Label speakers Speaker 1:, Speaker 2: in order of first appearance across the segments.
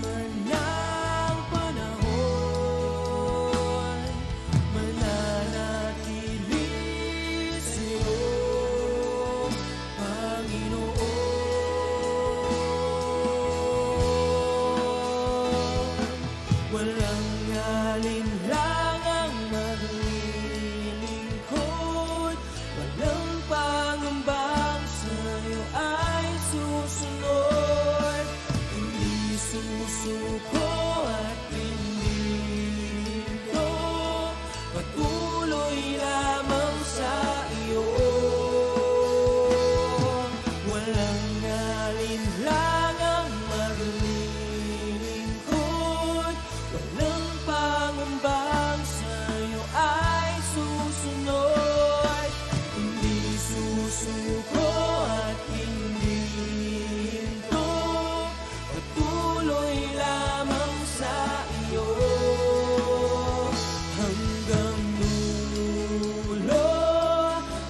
Speaker 1: man ng panahon, mananatili sa'yo, Panginoon. Walang alinlangang maglilingkod, walang pangambang sa'yo ay susunod. Hindi susuko at hindi hinto, patuloy lamang sa iyo. Walang alinlangang maglilingkod, walang pangambang sa'yo ay susunod. Hindi susuko at hindi hinto, patuloy lamang sa iyo. Hanggang dulo,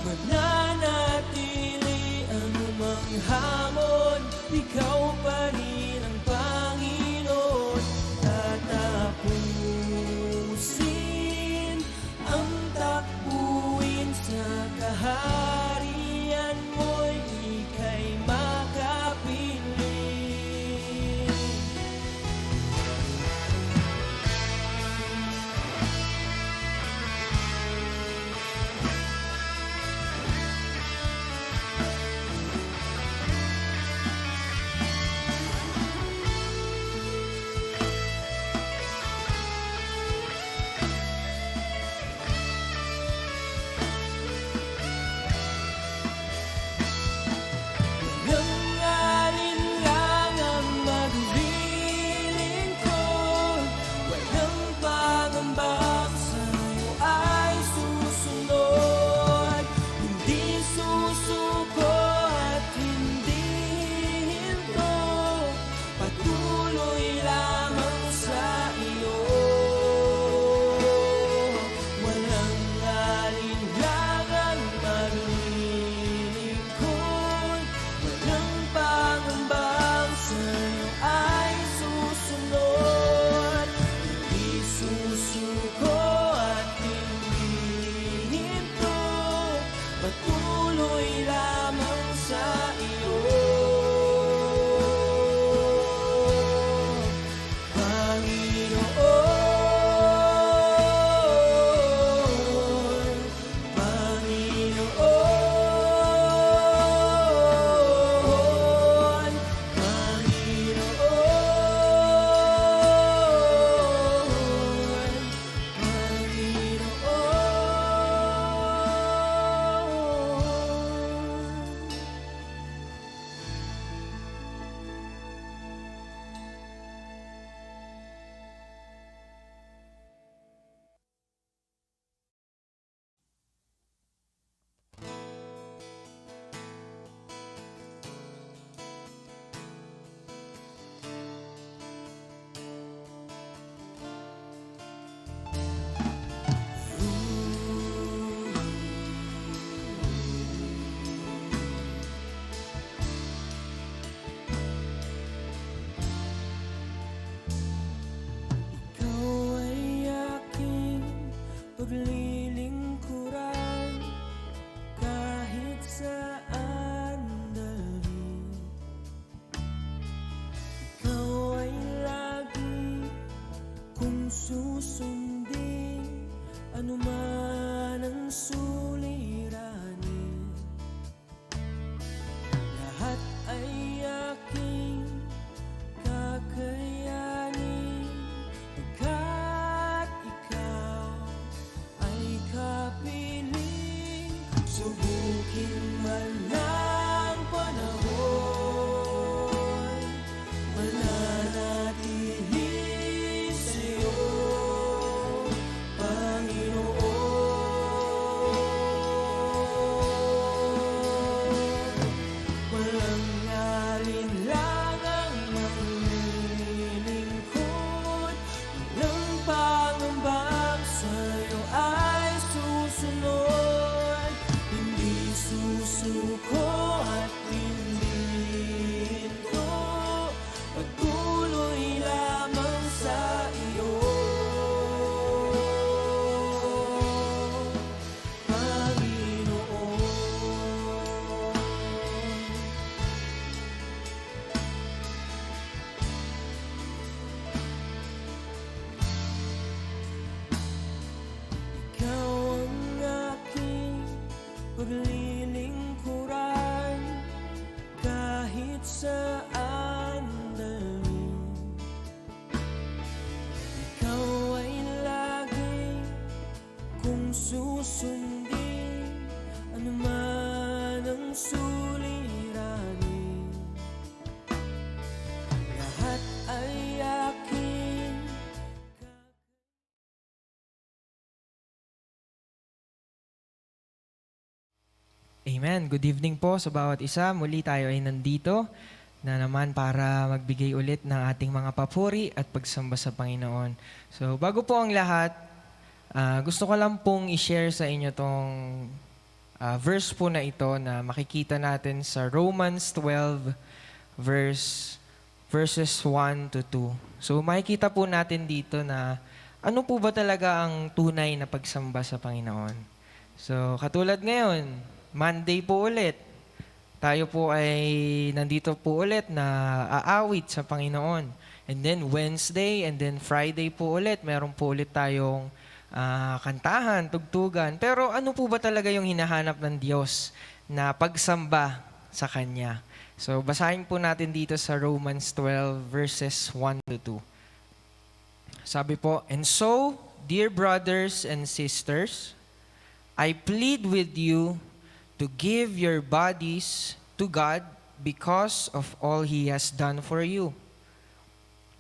Speaker 1: mananatili anumang hamon, ikaw pa rin ang Panginoon. Tatapusin ang takbuhin sa kaharian mo'y ika'y makapiling. Walang alinlangang maglilingkod, walang pangambang sa'yo ay susunod. Hindi susuko at hindi hinto, patuloy lamang sa iyo. Walang alinlangang maglilingkod, walang pangambang sa'yo ay susunod. Hindi susuko at hindi hinto, patuloy lamang sa iyo. Panginoon, Panginoon, Panginoon, Panginoon. Ikaw ay aking paglilingkuran, kahit saan dalhin. Ikaw ay lagi kung susundin, anuman ang suliranin. Lahat ay aking kakayanin, pagkat ikaw ay kapiling. Subukin man ng panahon, mananatili sa'yo, Panginoon. Walang
Speaker 2: Amen. Good evening po sa bawat isa. Muli tayo ay nandito na naman para magbigay ulit ng ating mga papuri at pagsamba sa Panginoon. So bago po ang lahat, gusto ko lang pong i-share sa inyo tong verse po na ito na makikita natin sa Romans 12 verses 1 to 2. So makikita po natin dito na ano po ba talaga ang tunay na pagsamba sa Panginoon. So katulad ngayon, Monday po ulit. Tayo po ay nandito po ulit na aawit sa Panginoon. And then Wednesday and then Friday po ulit. Meron po ulit tayong kantahan, tugtugan. Pero ano po ba talaga yung hinahanap ng Diyos na pagsamba sa Kanya? So basahin po natin dito sa Romans 12 verses 1 to 2. Sabi po, "And so, dear brothers and sisters, I plead with you to give your bodies to God because of all He has done for you.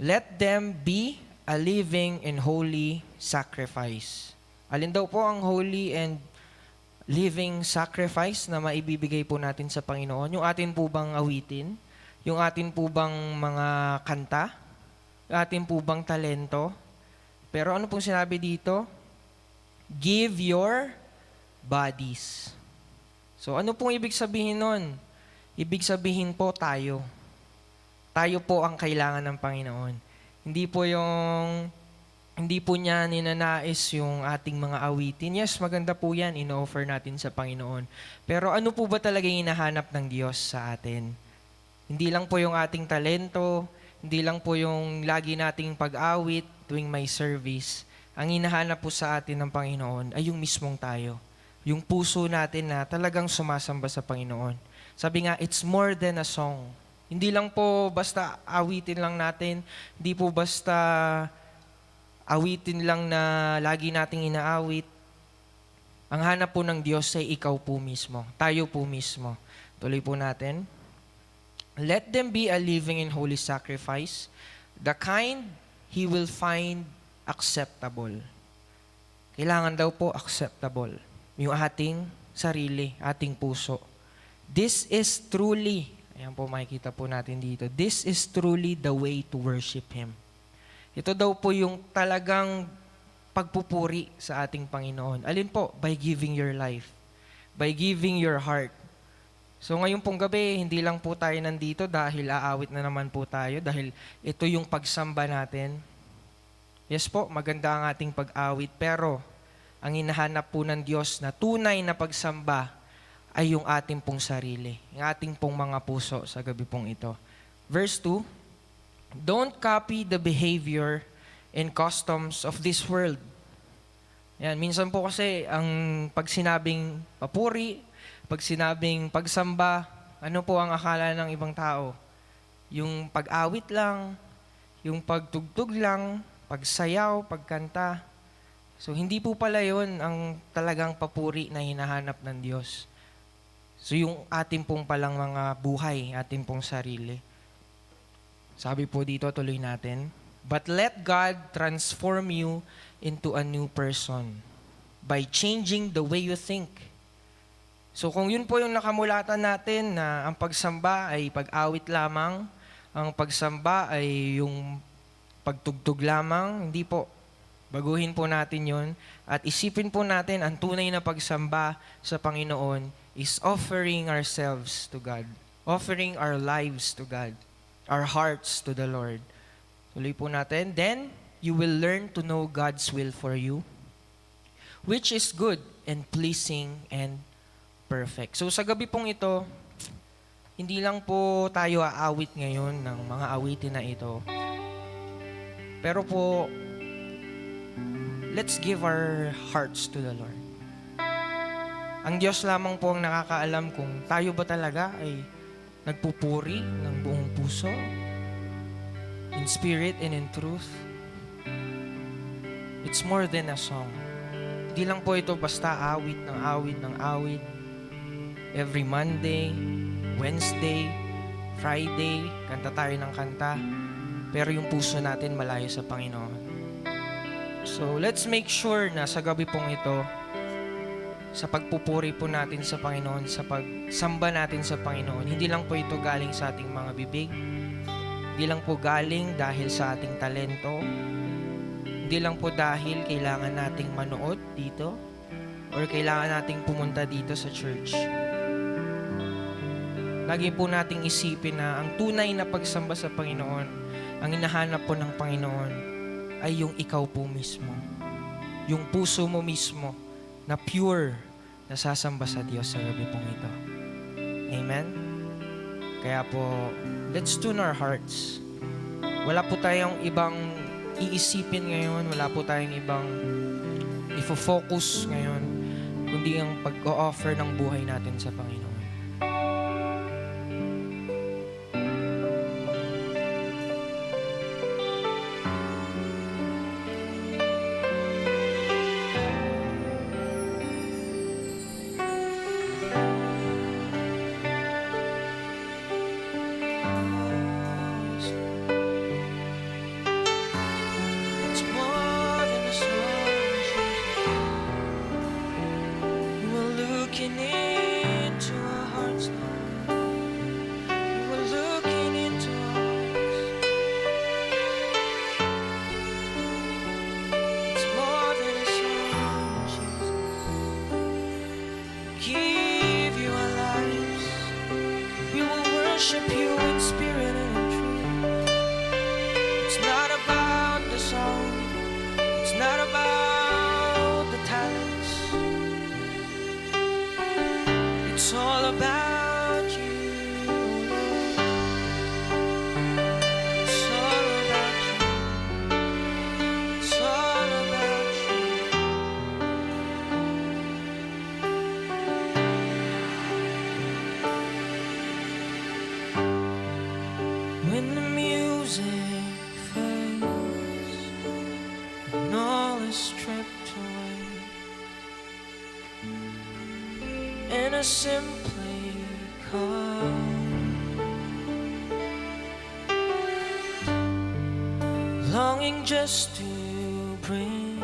Speaker 2: Let them be a living and holy sacrifice." Alin daw po ang holy and living sacrifice na maibibigay po natin sa Panginoon? Yung atin po bang awitin? Yung atin po bang mga kanta? Yung atin po bang talento? Pero ano pong sinabi dito? Give your bodies. So ano pong ibig sabihin nun? Ibig sabihin po tayo. Tayo po ang kailangan ng Panginoon. Hindi po niya ninanais yung ating mga awitin. Yes, maganda po yan, ino-offer natin sa Panginoon. Pero ano po ba talaga yung hinahanap ng Diyos sa atin? Hindi lang po yung ating talento, hindi lang po yung lagi nating pag-awit tuwing may service. Ang hinahanap po sa atin ng Panginoon ay yung mismong tayo. Yung puso natin na talagang sumasamba sa Panginoon. Sabi nga, it's more than a song. Hindi lang po basta awitin lang natin, hindi po basta awitin lang na lagi nating inaawit. Ang hanap po ng Diyos ay ikaw po mismo, tayo po mismo. Tuloy po natin. Let them be a living and holy sacrifice, the kind He will find acceptable. Kailangan daw po acceptable. Yung ating sarili, ating puso. This is truly, ayan po makikita po natin dito, this is truly the way to worship Him. Ito daw po yung talagang pagpupuri sa ating Panginoon. Alin po? By giving your life. By giving your heart. So ngayon pong gabi, hindi lang po tayo nandito dahil aawit na naman po tayo, dahil ito yung pagsamba natin. Yes po, maganda ang ating pag-awit, pero ang hinahanap po ng Diyos na tunay na pagsamba ay yung ating pong sarili, yung ating pong mga puso sa gabi pong ito. Verse 2, "Don't copy the behavior and customs of this world." Yan, minsan po kasi ang pag sinabing papuri, pag sinabing pagsamba, ano po ang akala ng ibang tao? Yung pag-awit lang, yung pagtugtog lang, pagsayaw, pagkanta. So, hindi po pala yun ang talagang papuri na hinahanap ng Diyos. So, yung ating pong palang mga buhay, ating pong sarili. Sabi po dito, tuloy natin, "But let God transform you into a new person by changing the way you think." So, kung yun po yung nakamulatan natin na ang pagsamba ay pag-awit lamang, ang pagsamba ay yung pagtugtog lamang, hindi po. Baguhin po natin yon at isipin po natin ang tunay na pagsamba sa Panginoon is offering ourselves to God. Offering our lives to God. Our hearts to the Lord. Tuloy po natin. "Then you will learn to know God's will for you, which is good and pleasing and perfect." So sa gabi pong ito, hindi lang po tayo aawit ngayon ng mga awitin na ito. Pero po, let's give our hearts to the Lord. Ang Diyos lamang po ang nakakaalam kung tayo ba talaga ay nagpupuri ng buong puso, in spirit and in truth. It's more than a song. Hindi lang po ito basta awit ng awit ng awit. Every Monday, Wednesday, Friday, kanta tayo ng kanta. Pero yung puso natin malayo sa Panginoon. So, let's make sure na sa gabi pong ito, sa pagpupuri po natin sa Panginoon, sa pagsamba natin sa Panginoon. Hindi lang po ito galing sa ating mga bibig. Hindi lang po galing dahil sa ating talento. Hindi lang po dahil kailangan nating manood dito or kailangan nating pumunta dito sa church. Lagi po nating isipin na ang tunay na pagsamba sa Panginoon, ang hinahanap po ng Panginoon ay yung ikaw po mismo. Yung puso mo mismo na pure na sasamba sa Diyos sa gabi pong ito. Amen? Kaya po, let's tune our hearts. Wala po tayong ibang iisipin ngayon, wala po tayong ibang ifo-focus ngayon, kundi ang pag-o-offer ng buhay natin sa Panginoon.
Speaker 1: It's more than a song, Jesus. You are looking into our hearts, Lord. You are looking into our hearts. It's more than a song, Jesus. Give you our lives. We will worship you in spirit and in truth. It's not about the song. It's not about the talents. It's all about you, Lord. It's all about you. It's all about you. When the music fades and all is stripped away, and I simply come, longing just to bring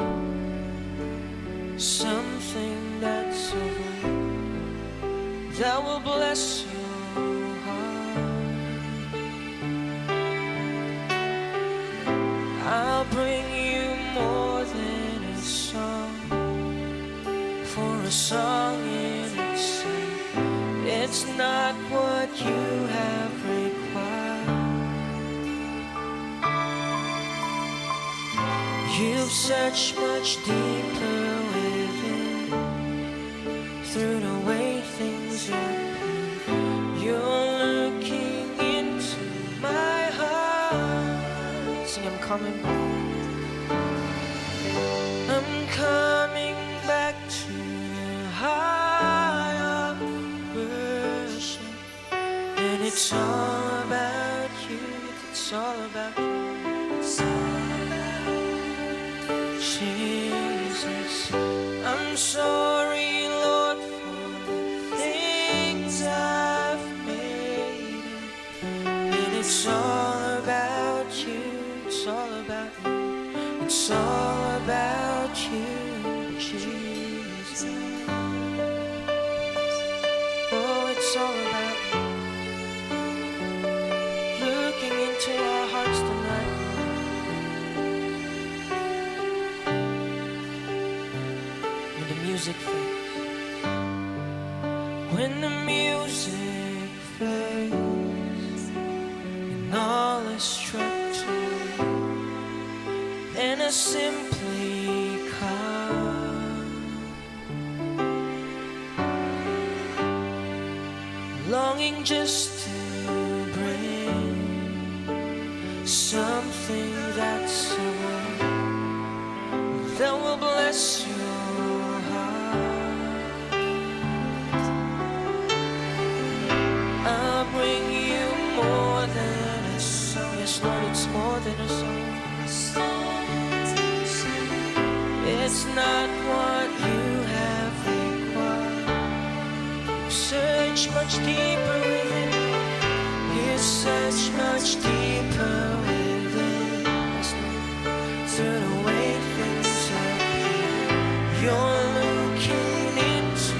Speaker 1: something that's of worth that will bless your heart. I'll bring you more than a song, for a song in itself, it's not what you have required. You've searched much deeper within, through the way things are. You're looking into my heart. Sing, I'm coming back. I'm coming back to the heart of worship. And it's all about you. It's all about you. It's all about Jesus. I'm sorry, Lord, for the things I've made. And it's all about you. It's all about you. It's all about you, Jesus. Oh, it's all about you. Looking into our hearts tonight. When the music fades, when the music fades, and all is stripped away, and I simply come, longing just to bring something that's a word that will bless your heart. I'll bring you more than a song. Yes, Lord, it's more than a song. It's not what you have required. You search much deeper within. You search much deeper within. Through the way things appear, you're looking into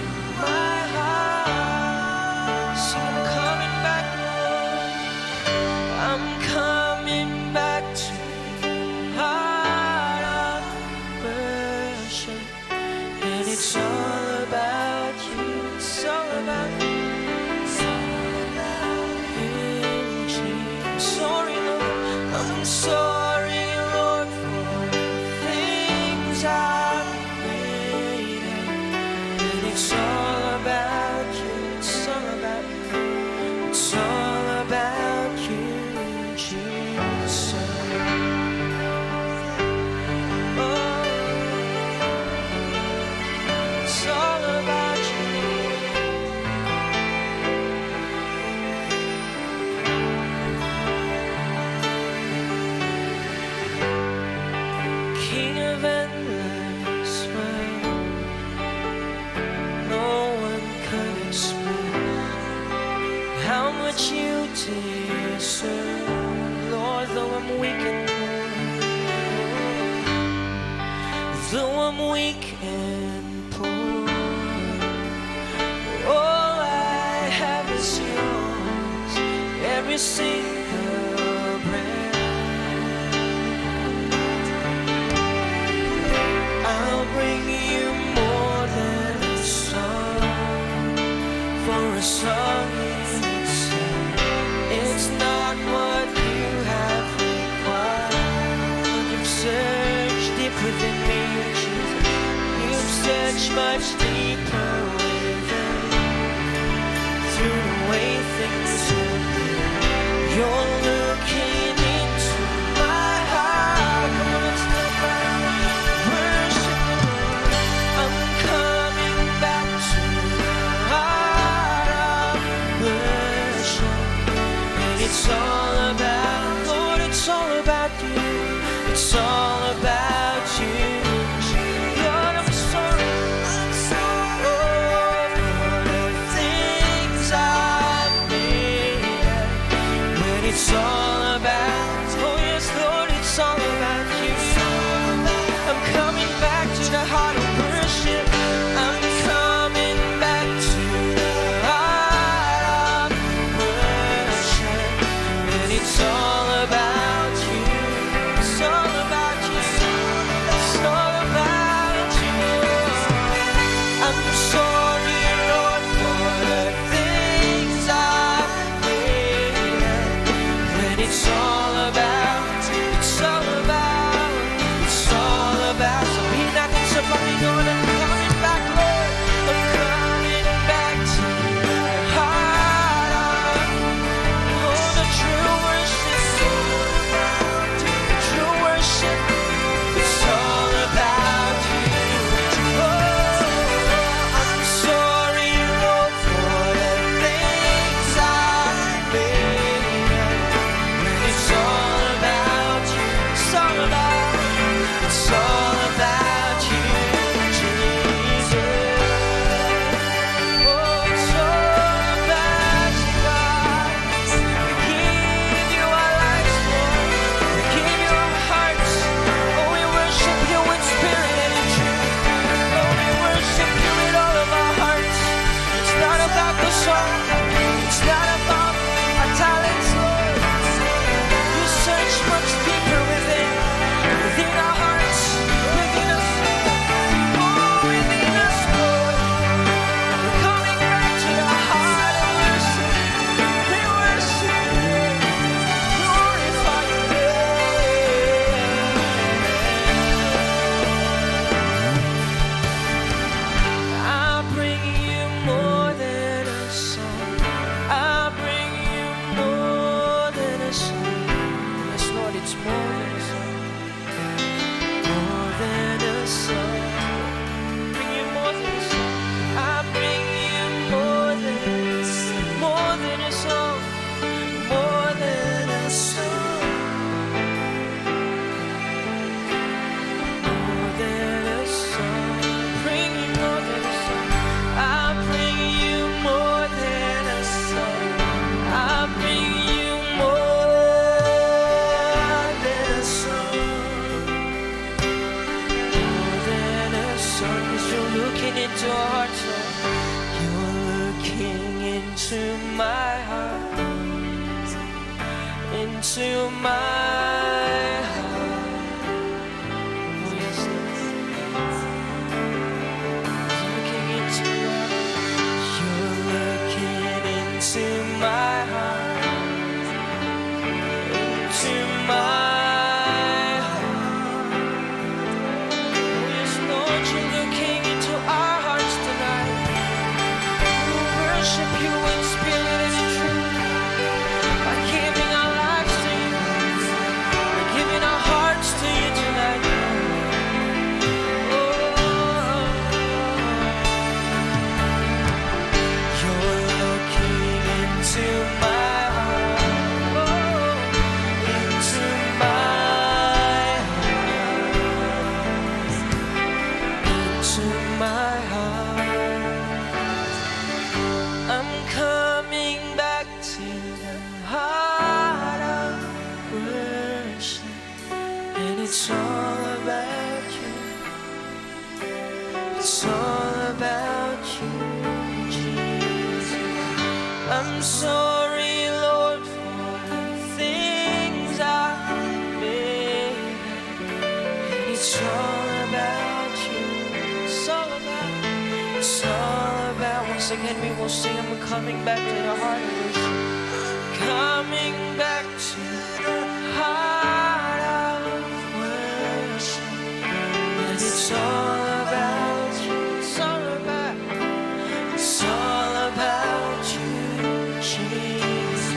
Speaker 1: It's all about you, Jesus. Oh, it's all about you. King of endless world, no one could express how much you deserve. Lord, though I'm weak and poor, though I'm weak and poor, all I have is yours, every single breath. I'll bring you more than a song, for a song it's not what you have required. You've searched deep within me, Jesus. You've searched much deeper within. Through the way things have been, you're looking into my heart. Come on, let's live by worship the Lord. I'm coming back to the heart of worship. It's all about, Lord, it's all about you. It's all about you. Lord, I'm sorry. Oh, for the things I've made. When it's all about, oh yes, Lord, it's all about you. I'm coming back to the heart of worship. I'm coming back to the heart of worship. And it's all about you. It's all about you. It's all about you. I'm sorry, Lord, for the things I've made. When it's all about, it's all about, it's all about. So be nothing, somebody know that I'm coming back, Lord. I'm coming back to the heart of, oh, the true worship. The true worship. It's all about you. Oh, I'm sorry, Lord, for the things I've made. It's all about you. It's all about, it's all about you, Jesus. Oh, it's all about you, God. We give you our lives, Lord. We give you our hearts. Oh, we worship you in spirit and in truth. Oh, we worship you with all of our hearts. It's not about the song. It's not about our talents, Lord. You search much deeper within our hearts, within us. Oh, within us, Lord. We're coming back to the heart of worship. We worship you. Glorify your name. I'll bring you more than a song. I'll bring you more than a song. Yes, Lord, it's more than a song. More than a song. Bring you more than a song. I'll bring you more than a song. More than a song. More than a song. Bring you more than a song. I'll bring you more than a song. I'll bring you more than a song. More than a song. 'Cause you're looking into our hearts, Lord. You're looking into my heart. Into my heart. Oh, yes, Lord. Looking into your heart. You're looking into my heart. Into my heart. Oh, yes, Lord, you're looking into our hearts tonight. We worship you in spirit and in truth. It's all about you. It's all about you, Jesus. I'm sorry, Lord, for the things I've made. It's all about you. It's all about. It's all about. Once again, we will sing. I'm coming back to the heart of worship. Coming back to the heart of worship. And it's all about you. It's all about. It's all about you, Jesus.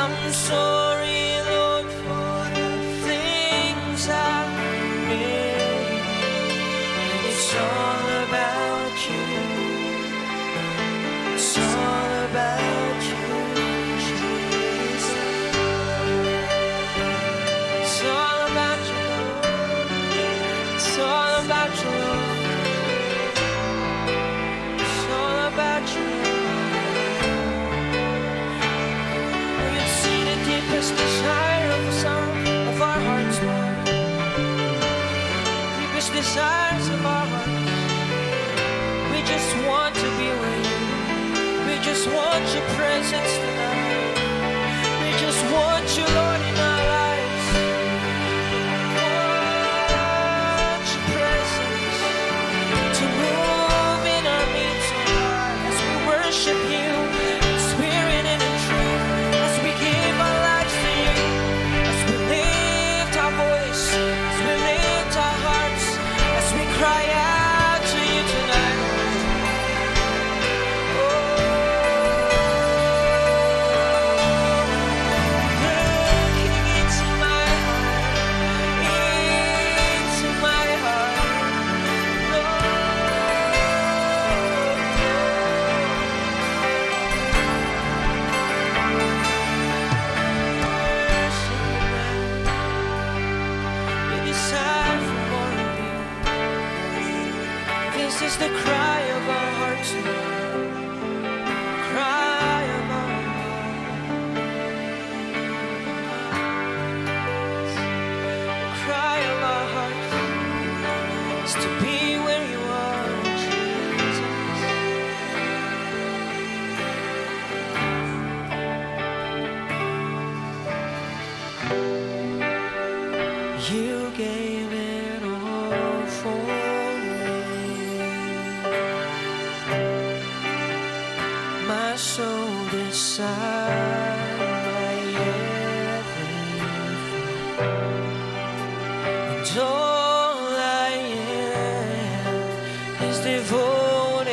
Speaker 1: I'm sorry, Lord, for the things I've made. And it's all about you. It's all about you, Jesus. It's all about you, Lord. It's all about you, Lord. It's all about you, Lord. Oh, you see the deepest desire of our hearts, Lord. Deepest desires of our hearts. We just want to be with you. We just want your presence tonight. We just want you, Lord, in our lives. Want your presence to move in our midst, oh God, as we worship you in spirit and in truth, as we give our lives to you, as we lift our voice, as we lift our hearts, as we cry out to you tonight. This is the cry of our hearts, Lord. Cry of our hearts. Cry of our hearts is to be where you are, Jesus. You gave it all for my soul desire, my everything, and all I am is devoted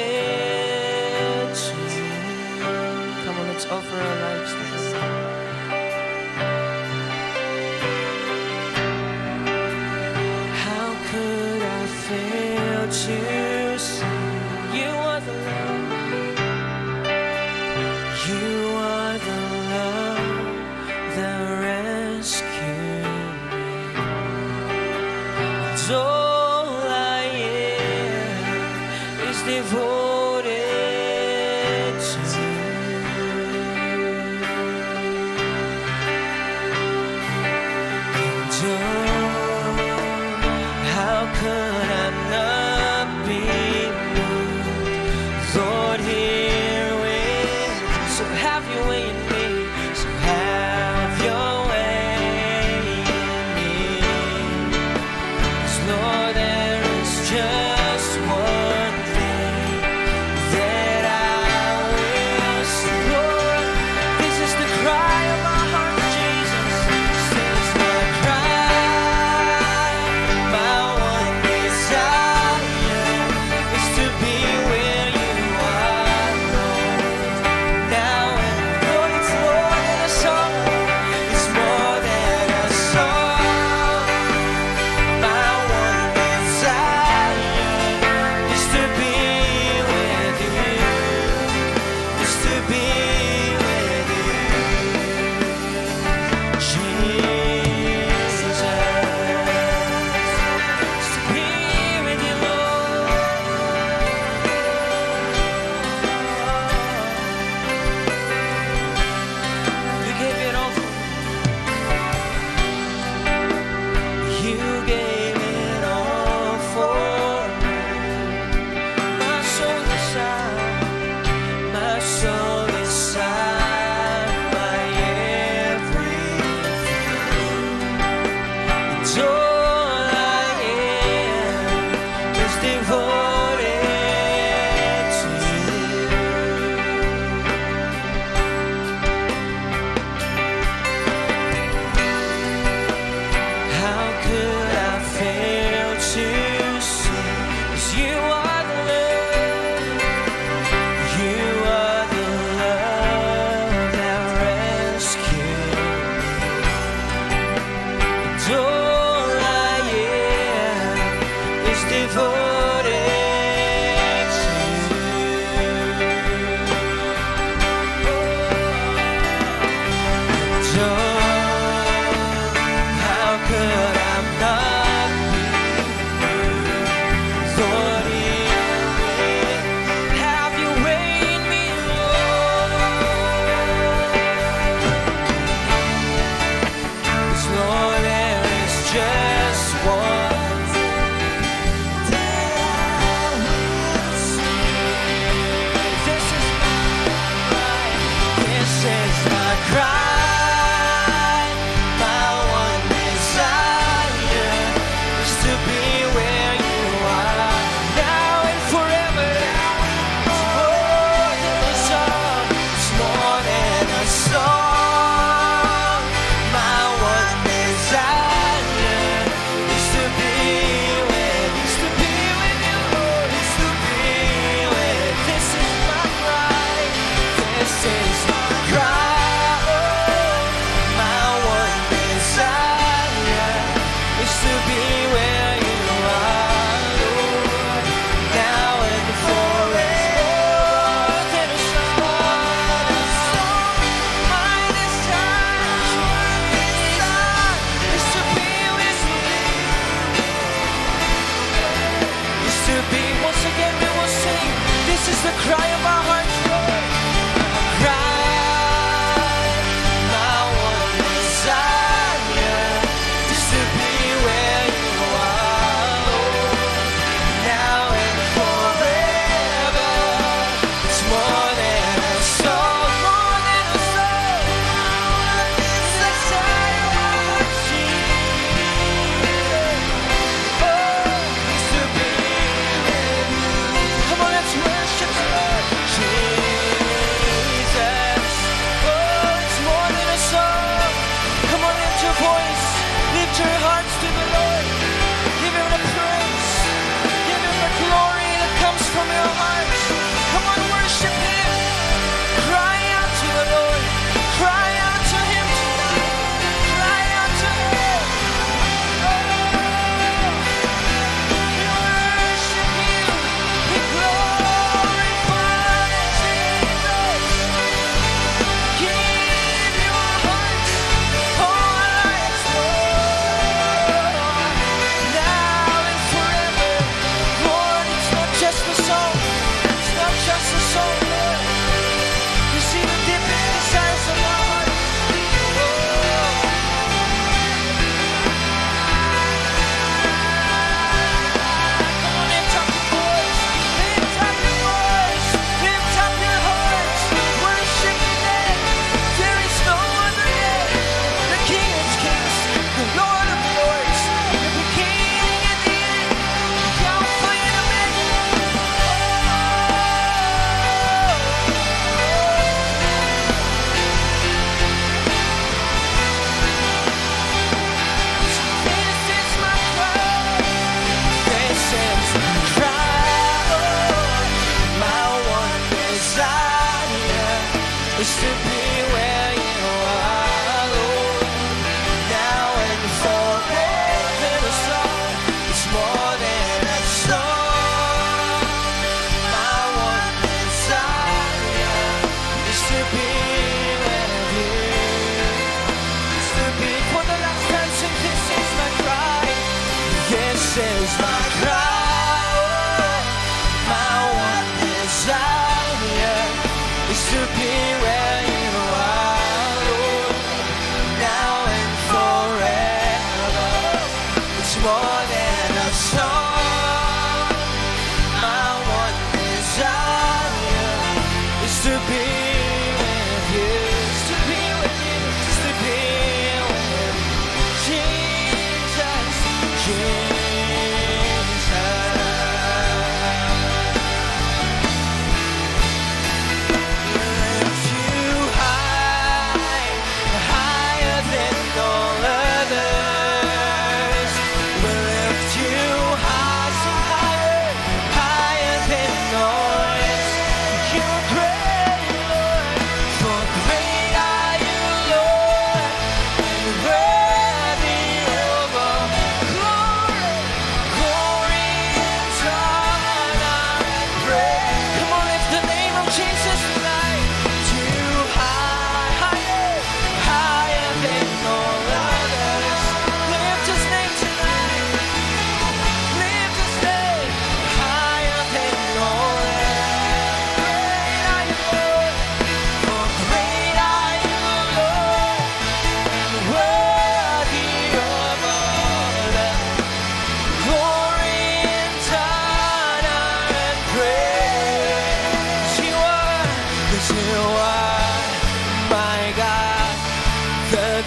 Speaker 1: to you. Come on, let's offer our lives to Him. How could I fail to see you are the love? You are the love that rescued me. And all I am is devoted to you. And how could I not be moved? Lord, here with so have your way in me. So have your way in me. 'Cause Lord, there is just one thing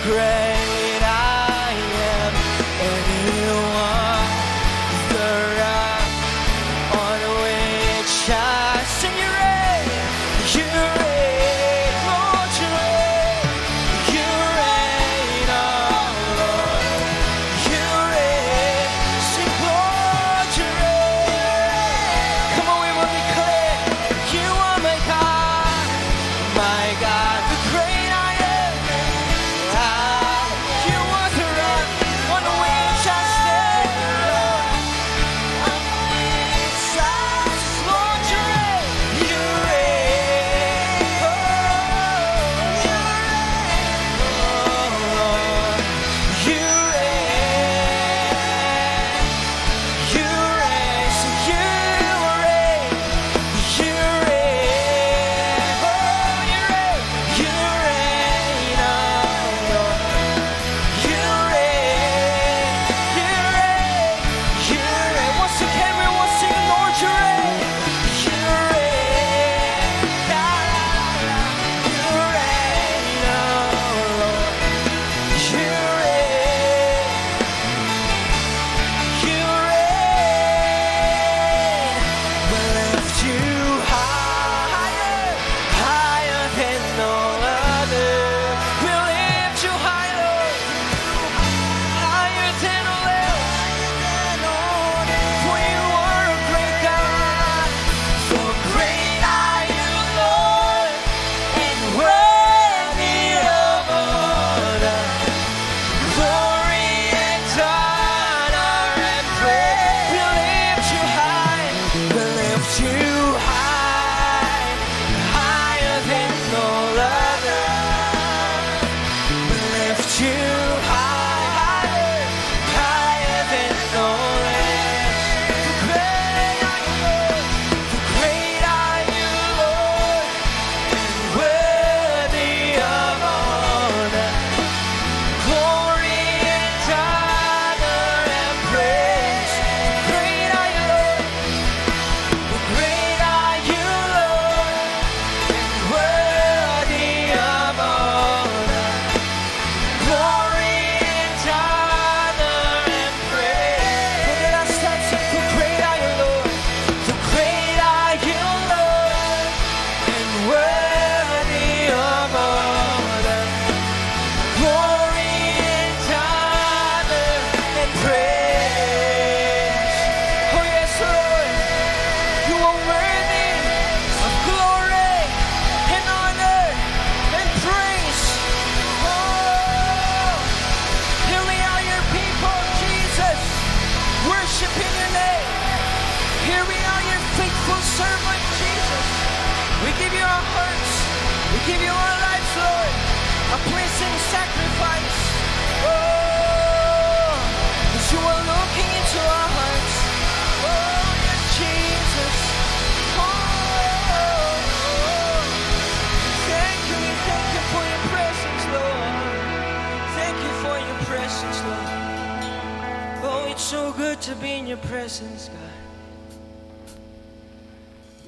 Speaker 1: great I am, and you are the rock on which I sing. You reign, Lord, you reign, oh Lord, you reign, sing Lord, you reign. Come on, we will declare, you are my God, the great I am. You are the rock on which I stand, Lord. Lord, you reign, you reign, oh, Lord, you reign, you reign, so you reign, you reign, oh, you reign, oh Lord, you reign, you reign, you reign. Once again we will sing, Lord, you reign, you reign, la, la, la, you reign, oh Lord, you reign, you reign. We lift you higher, higher than all other. We lift you high, Lord, higher than all else. For you are a great God. For great are you, Lord, and worthy of honor, glory and honor and praise. We lift you high, we lift you high, higher than all other. We lift you high, higher, higher than all else. For great are you, Lord, and worthy of honor, glory and honor and praise. Great are you, Lord. Great are you, Lord, and worthy of honor, glory and honor and praise. For the last time, sing, for great are you, Lord. For great are you, Lord, and worthy of honor, glory and honor and praise. Oh yes, Lord, you are worthy of glory and honor and praise. Oh, here we are, your people, Jesus, worshiping your name. Here we are, your faithful servant, Jesus. We give you our hearts, we give you our lives, Lord, a pleasing sacrifice. Oh, as you are looking into our hearts. Oh, yes, Jesus. Oh, thank you for your presence, Lord. Thank you for your presence, Lord. Oh, it's so good to be in your presence, God.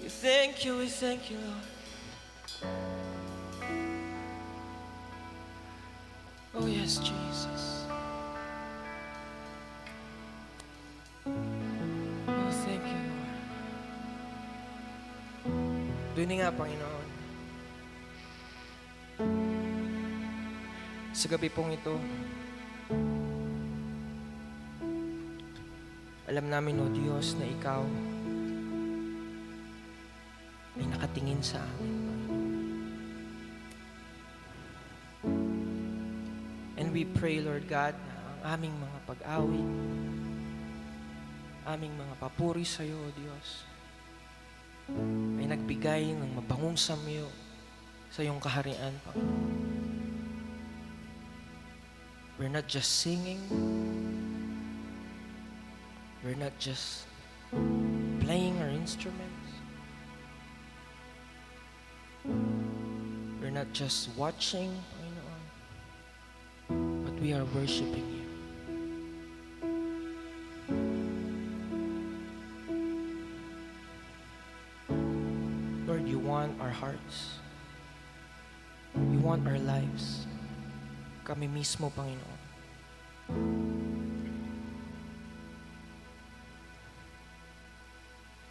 Speaker 1: We thank you, Lord. Oh, yes, Jesus. Oh, thank you, Lord. Doon nga, Panginoon. Sa gabi pong ito, alam namin, O Diyos, na Ikaw ay nakatingin sa amin, Panginoon. And we pray, Lord God, na ang aming mga pag-awit, aming mga papuri sa iyo, O Diyos, ay nagbigay ng mabangong samyo sa iyong kaharian, Panginoon. We're not just singing, we're not just playing our instruments, we're not just watching, Panginoon, but we are worshiping you. Lord, you want our hearts. You want our lives.
Speaker 2: kami mismo, Panginoon.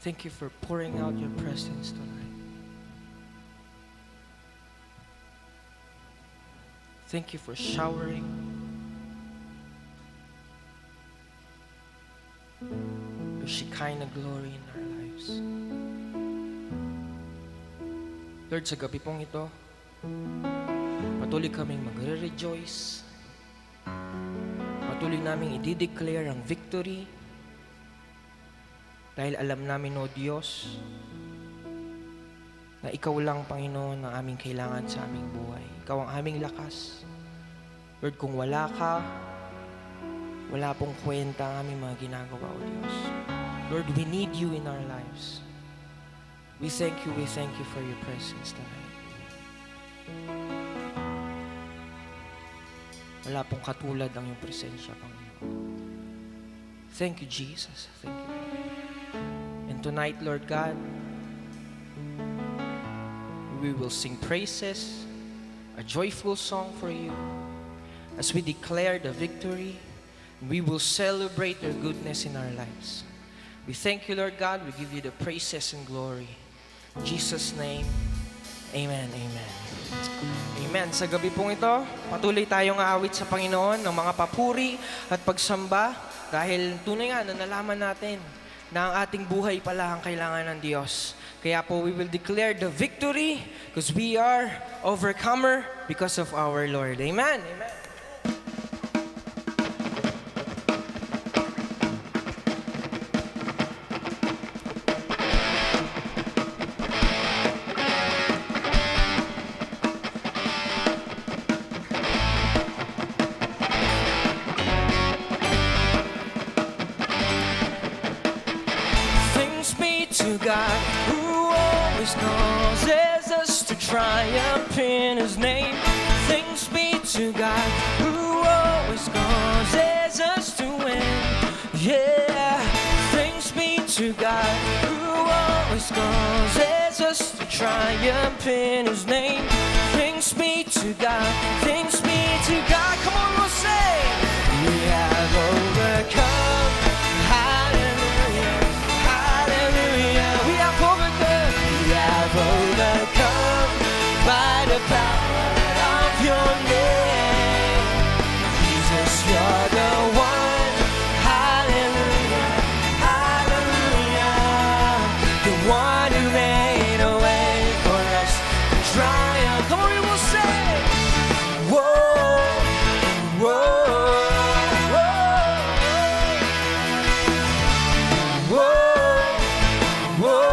Speaker 2: Thank you for pouring out your presence tonight. Thank you for showering your Shekinah glory in our lives. Lord, sa gabi pong ito, patuloy kaming magre-rejoice. Patuloy naming i-declare ang victory. Dahil alam namin, O Diyos, na Ikaw lang, Panginoon, ang aming kailangan sa aming buhay. Ikaw ang aming lakas. Lord, kung wala Ka, wala pong kwenta ang aming mga ginagawa, O Diyos. Lord, we need You in our lives. We thank You for Your presence tonight. Wala pong katulad ang Iyong presensya, Panginoon. Thank You, Jesus. Thank You, Lord. And tonight, Lord God, we will sing praises, a joyful song for You, as we declare the victory. We will celebrate Your goodness in our lives. We thank You, Lord God. We give You the praises and glory. In Jesus' name, amen, amen. Amen. Sa gabi pong ito, patuloy tayong aawit sa Panginoon ng mga papuri at pagsamba dahil tunay nga na nalaman natin na ang ating buhay pala ang kailangan ng Diyos. Kaya po, we will declare the victory because we are overcomer because of our Lord. Amen. Amen. To God, who always causes us to triumph in His name. Thanks be to God, who always causes us to win. Yeah, thanks be to God, who always causes us to triumph in His name. Thanks be to God, thanks be to God. Come on, we'll say, we have overcome. Overcome by the power of Your name. Jesus, You're the one. Hallelujah, hallelujah. The one who made a way for us to triumph. Come on, we will say, whoa, whoa, whoa, whoa, whoa.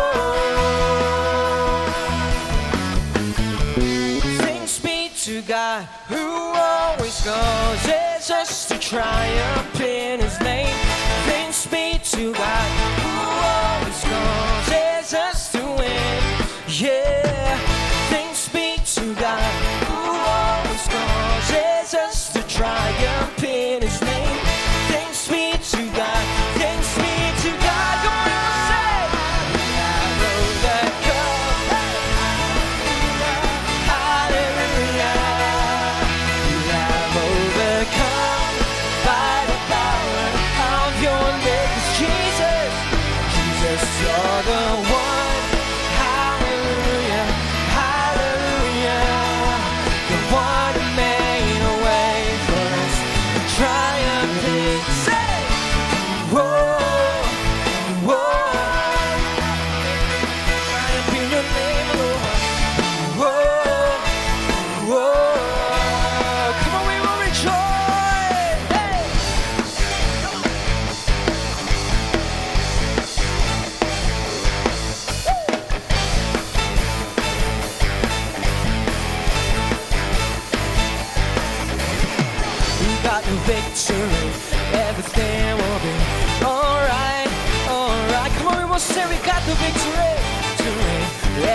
Speaker 2: God, who always causes us to triumph in His name. Thanks be to God, who always causes us to win. Yeah, thanks be to God, who always causes us to triumph in His name. Thanks be to God, thanks be to God. Come on, we'll say, we have overcome. Hallelujah. Overcome by the power of Your name. Jesus, Jesus, You're the one. Hallelujah, hallelujah. The one who made a way for us to triumph in. Say, whoa, whoa. Triumph in Your name, Lord. Whoa, whoa. Victory, everything will be alright, alright. Come on, we will say we got the victory, victory.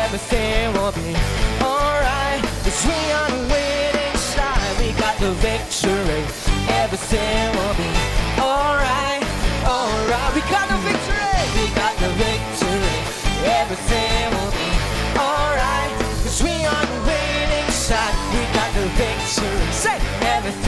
Speaker 2: Everything will be alright, 'cause we on the winning side. We got the victory, everything will be alright, alright. We got the victory, we got the victory. Everything will be alright, 'cause we on the winning side. We got the victory. Say everything.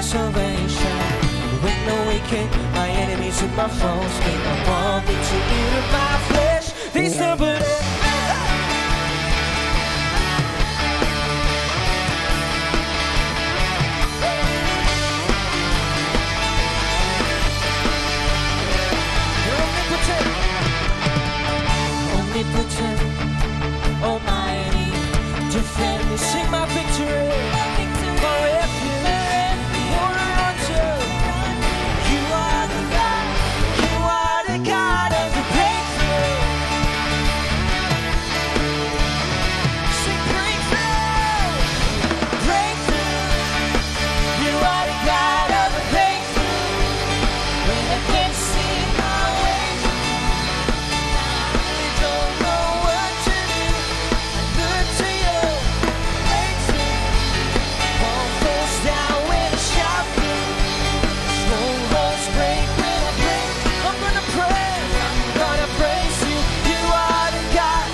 Speaker 1: my salvation. When the wicked, my enemies and my foes came upon me to eat of my flesh, they stumbled and fell. Omnipotent, almighty, defend me, sing my victory, my refuge, wanna run to. You are the God of the breakthrough. Sing breakthrough, breakthrough. You are the God of the breakthrough. When I can't see my way through, I don't know what to do. I look to you, breakthrough. Wall falls down when I shout through. Strongholds break when I break. I'm gonna pray, I'm gonna praise you. You are the God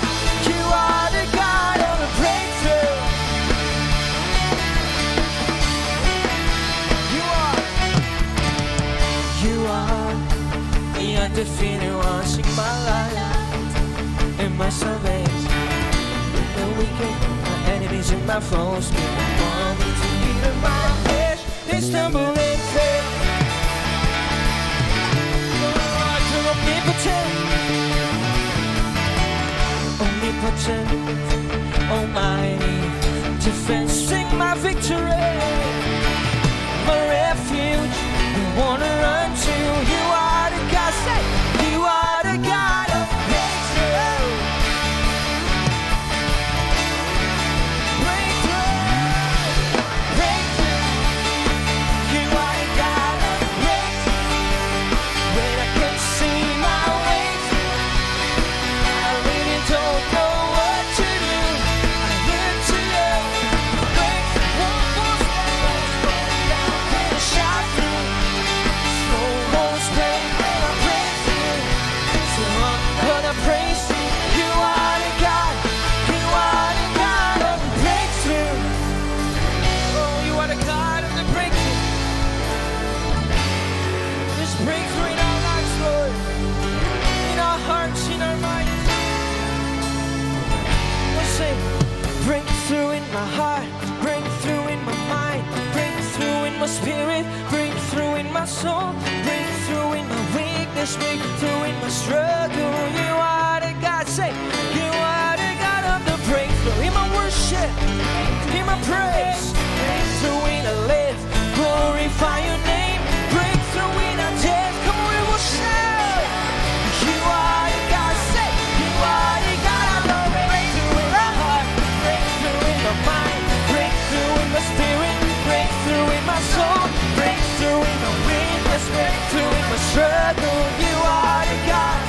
Speaker 1: of the breakthrough. You are the undefeated one. Sing my life and my salvation. The wicked, my enemies and my foes came upon me to eat of my flesh. They stumble and fail. You're omnipotent, omnipotent, almighty, defense. Sing my victory, my refuge. You wanna run to. You are the God. Say, you are the God of breakthrough. Breakthrough, breakthrough. You are the God of breakthrough. When I can't see my way through, I really don't know what to do. I look to you. Breakthrough, one more down when I shout through. Strongholds break when I break through. So I'm gonna praise you. You are the God. You are the God of the breakthrough. Oh, you are the God of the breakthrough. There's breakthrough in our lives, Lord. In our hearts, in our minds. Let's say, breakthrough in my heart, breakthrough in my mind, breakthrough in my spirit, breakthrough in my soul, breakthrough in my weakness, breakthrough in my struggle. You are the God. Say, you are the God of the breakthrough. In my worship, in my praise, breakthrough in a live, glorify your name, breakthrough in our death. Come on, we will shout. You are the God. Say, you are the God of the breakthrough in our heart, breakthrough in my mind, breakthrough in my spirit, breakthrough in my soul, breakthrough in my weakness, breakthrough in my struggle. You are the God.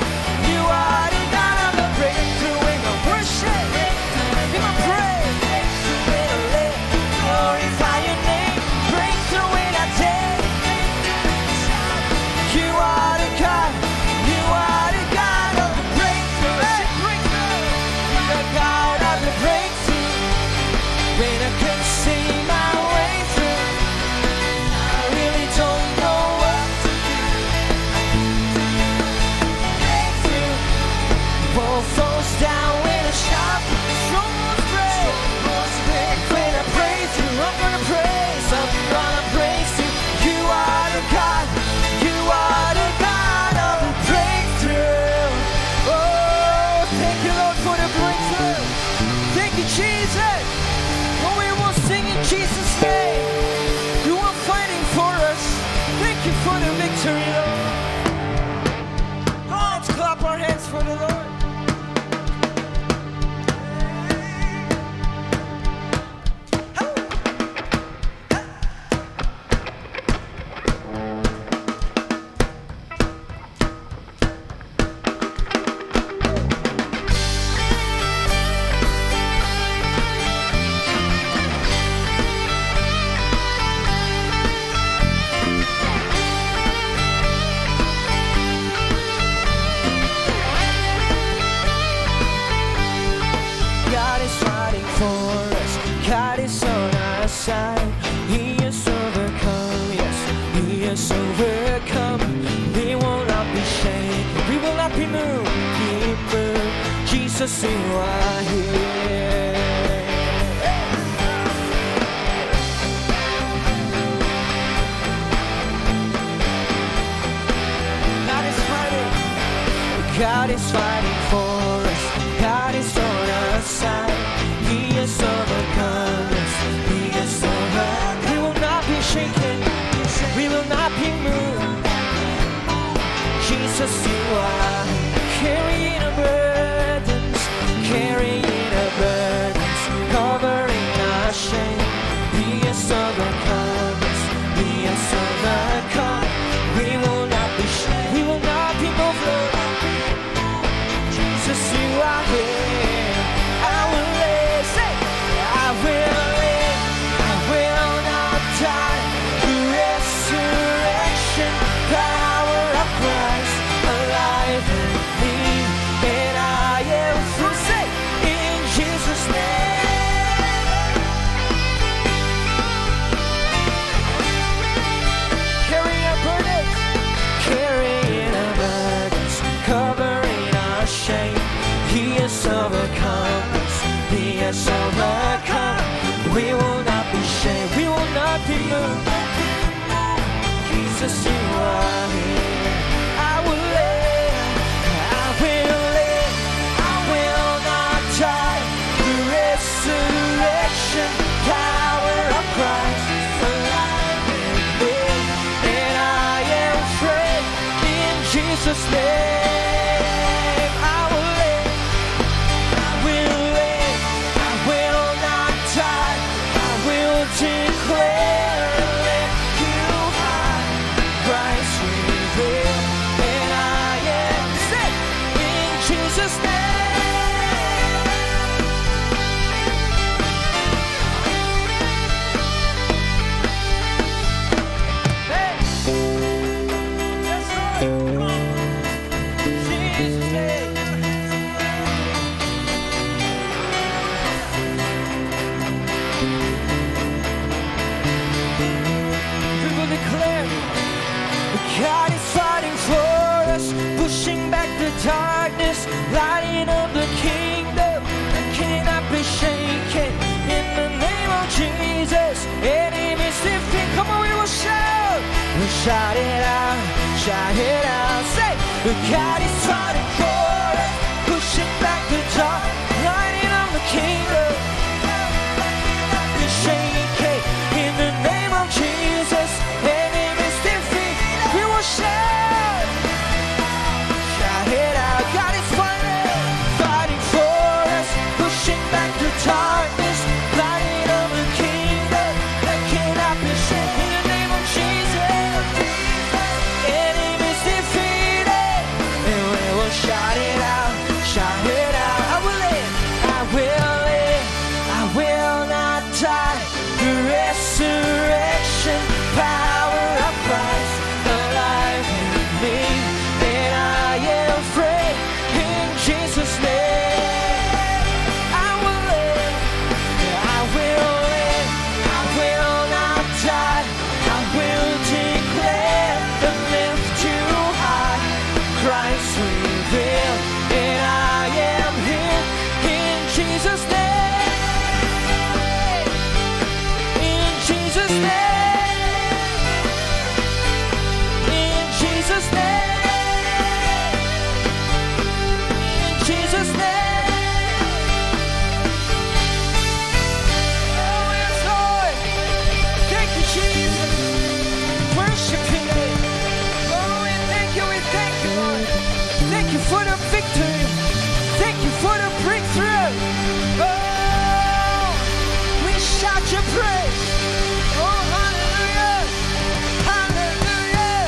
Speaker 1: You are the God of the breakthrough in my worship, in my praise, breakthrough in a live, glorify your name, breakthrough in our death. You are the God. You are the God of the breakthrough. You're the God of the breakthrough. When I can see my way through, I really don't know what to do. Breakthrough. Wall falls down when I shout. Strongholds break when I praise you. I'm gonna praise you. You are the God. You are the God of the breakthrough. Oh, thank you, Lord, for the breakthrough. Thank you, Jesus. Oh, we will sing in Jesus' name. You are fighting for us. Thank you for the victory, Lord. Oh, let's clap our hands for the Lord. Jesus, you are here. God is fighting. God is fighting for us. God is on our side. He has overcome us. He has overcome. We will not be shaken. We will not be moved. Jesus, you are carrying our burdens, carrying our burdens, covering our shame. He has overcome us. He has overcome. We will not be shaken. We will not be moved, Lord. Jesus, you are here. I will live. Say, I will live. I will not die. The resurrection power of Christ alive in me, and I am free. Say, in Jesus' name. Carrying our burdens, carrying our burdens, covering our shame. He has overcome us. He has overcome. We will not be shamed. We will not be moved. Jesus, you are here. I will live. I will live. I will not die. The resurrection power of Christ alive in me, and I am free in Jesus' name. I will live. I will live. I will not die. I will declare and lift you high. Christ revealed, and I am sick in Jesus' name. Hey, yes, Lord, come on. Jesus' name. We will declare God is fighting for us, pushing back the darkness, lighting up the kingdom that cannot be shaken. In the name of Jesus, enemies defeat. Come on, we will shout. We'll shout it out, shout it out. Say, God is fighting for us, pushing back the dark, lighting up the kingdom that cannot be shaken. In the name of Jesus, enemies defeat. We will shout, shout it out. God is fighting, fighting for us, pushing back the darkness, lighting up the kingdom that cannot be shaken. In the name of Jesus, enemies defeated, and we will shout it out, shout it out. I will live, I will live, I will not die. The resurrection power of Christ alive in me, and I am free in Jesus' name. I will live, I will live, I will not die. I will declare and lift you high. Christ revealed, and I am here in Jesus' name. In Jesus' name. In Jesus' name. In Jesus' name. Oh, yes, Lord. Thank you, Jesus. Worship your name. Oh, we thank you, Lord. Thank you for the victory. Thank you for the breakthrough. Oh, we shout your praise. Oh, hallelujah. Hallelujah.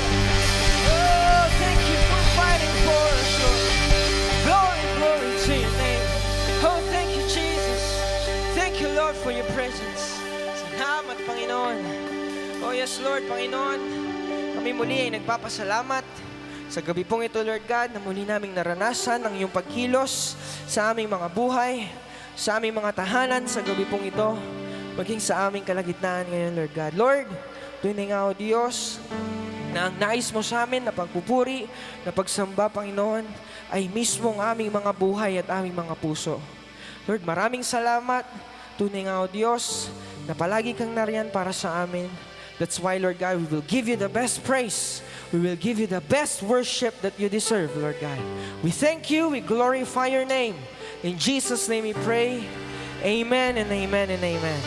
Speaker 1: Oh, thank you for fighting for us, Lord. Glory, glory to your name. Oh, thank you, Jesus. Thank you, Lord, for your presence. Salamat, Panginoon. Oh, yes, Lord, Panginoon. Kami muli ay nagpapasalamat sa gabi pong ito, Lord God, na muli naming naranasan ang iyong pagkilos sa aming mga buhay, sa aming mga tahanan sa gabi pong ito, maging sa aming kalagitnaan ngayon, Lord God. Lord, tunay nga o Diyos, na ang nais mo sa amin na pagpupuri, na pagsamba, Panginoon,
Speaker 2: ay mismong aming mga buhay at aming mga puso. Lord, maraming salamat. Tunay nga, O Diyos, na palagi kang nariyan para sa amin. That's why, Lord God, we will give you the best praise. We will give you the best worship that you deserve, Lord God. We thank you. We glorify your name. In Jesus' name we pray. Amen and amen and amen.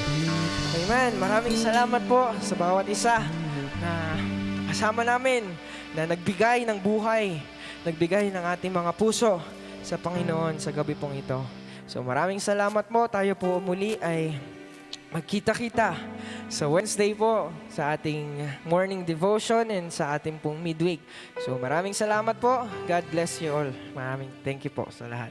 Speaker 2: Amen. Maraming salamat po sa bawat isa na kasama namin, na nagbigay ng buhay, nagbigay ng ating mga puso sa Panginoon sa gabi pong ito. So maraming salamat po. Tayo po muli ay magkita-kita sa Wednesday po sa ating morning devotion and sa ating pong midweek. So maraming salamat po. God bless you all. Maraming thank you po sa lahat.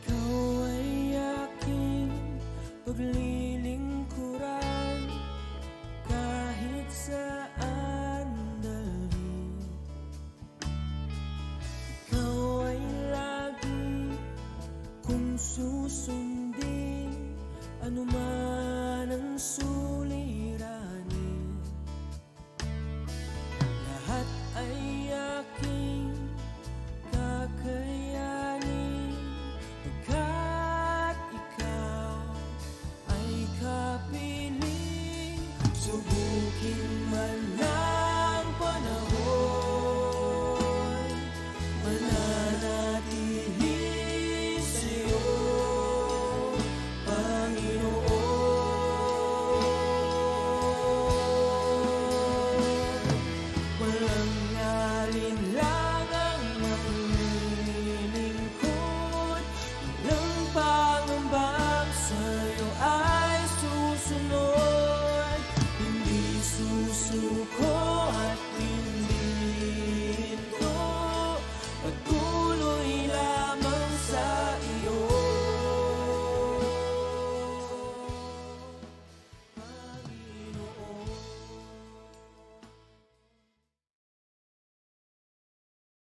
Speaker 1: Ikaw ay aking paglilingkuran, kahit saan dalhin. Ikaw ay lagi kong susunod.